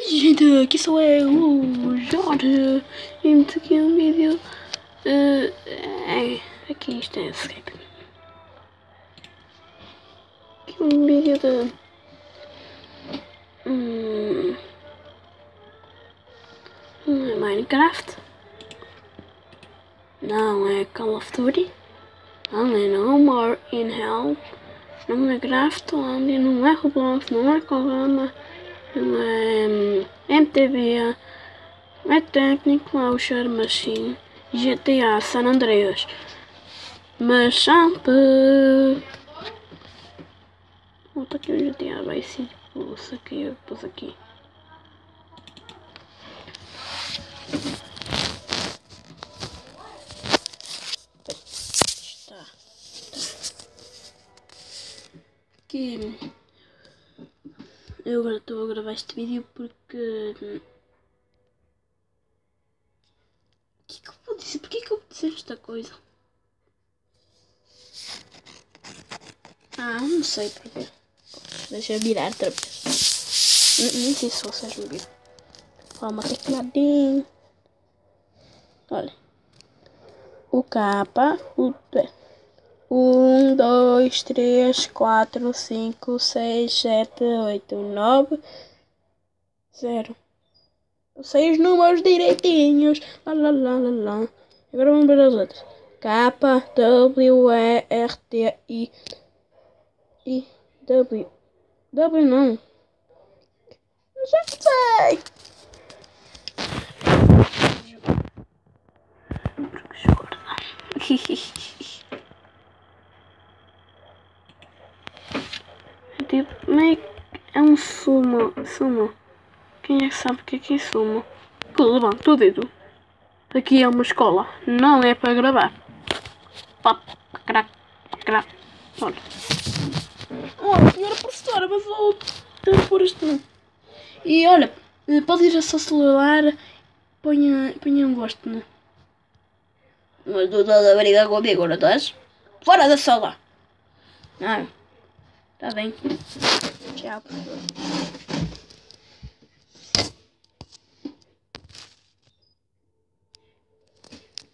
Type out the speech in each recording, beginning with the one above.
Gente, aqui sou eu, o Jorge, e aqui um vídeo, aqui isto é Skype, aqui um vídeo de, Minecraft, não é Call of Duty, não é No More in Hell, não é Craftlandia, não é Roblox, não é Colama, não é MTV, é Technic Launcher Machine, GTA San Andreas, Machamp. Volta aqui o GTA, vai ser pulsa aqui, eu pus aqui. Está. Aqui. Eu agora estou a gravar este vídeo porque... O que é que eu vou dizer? Porquê que eu vou dizer esta coisa? Não sei porquê. Deixa eu virar outra vez. Nem sei se vocês me viram. Ó, uma tecladinha. Olha. O capa. O 1, 2, 3, 4, 5, 6, 7, 8, 9, 0. Eu sei os números direitinhos. Lá, lá, lá, lá, lá. Agora vamos ver as letras. K, W, E, R, T, I, W. W não. Já sei. É tipo, meio é um sumo. Quem é que sabe o que é sumo? Levanta o dedo. Aqui é uma escola, não é para gravar. Pop, crack, crack. Olha. Oh, senhora professora, mas vou ter que pôr isto não. E olha, pode ir ao seu celular, ponha um gosto, né? Mas tu estás a brigar comigo, não estás? Fora da sala! Não. Tá bem. Tchau, professor.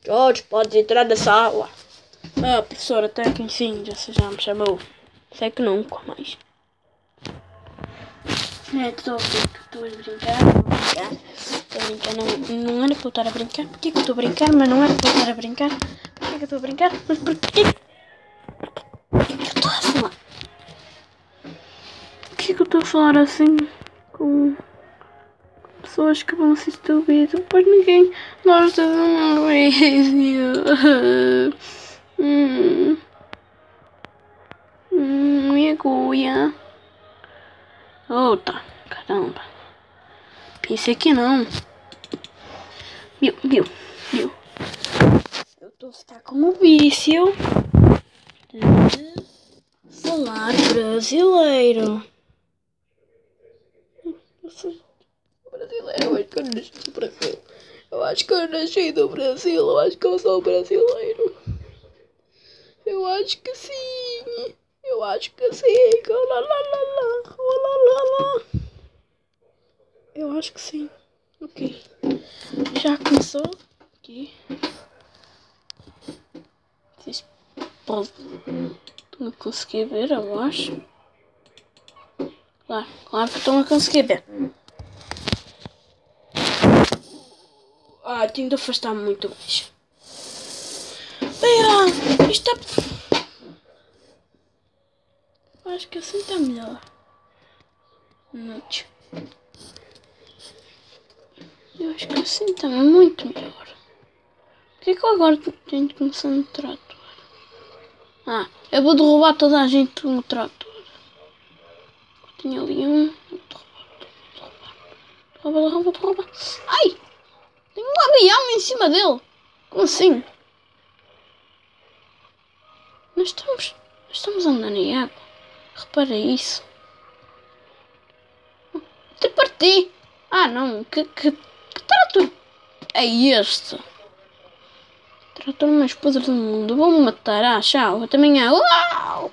Jorge, pode entrar na sala. Professor, até que enfim, já me chamou. Sei que nunca mais. Estou a brincar, não era para eu estar a brincar. Porquê que eu estou a brincar, mas não era para eu estar a brincar? Porquê que eu estou a brincar? Mas porquê que eu estou a falar? Porquê que eu estou a falar assim com pessoas que vão assistir o vídeo? Pois ninguém gosta do meu vídeo. Minha cuia. Outra, caramba. Pensei que não. Viu? Eu estou a ficar com o vício de falar brasileiro. Eu acho que eu nasci no Brasil. Eu acho que eu sou brasileiro. Eu acho que sim. Eu acho que sim. Eu acho que sim. Ok. Já começou aqui. Vocês podem estão a conseguir ver, eu acho. Claro que estão a conseguir ver. Tenho de afastar muito mais. Isto está... Acho que assim está melhor. Muito. Eu acho que assim está muito melhor. Por que eu agora tenho de começar no trator? Eu vou derrubar toda a gente no trator. Tinha ali um. Derruba. Ai! Tem um avião em cima dele. Como assim? Nós estamos andando em água. Repara isso. Te parti. Não. Que trator é este? Trator mais podre do mundo. Vou-me matar. Tchau. Eu também há. Uau!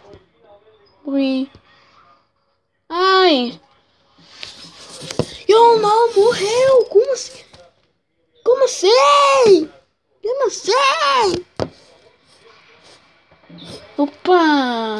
Ui. Ai! Eu não morreu! Como assim? Como assim? Como assim? Opa!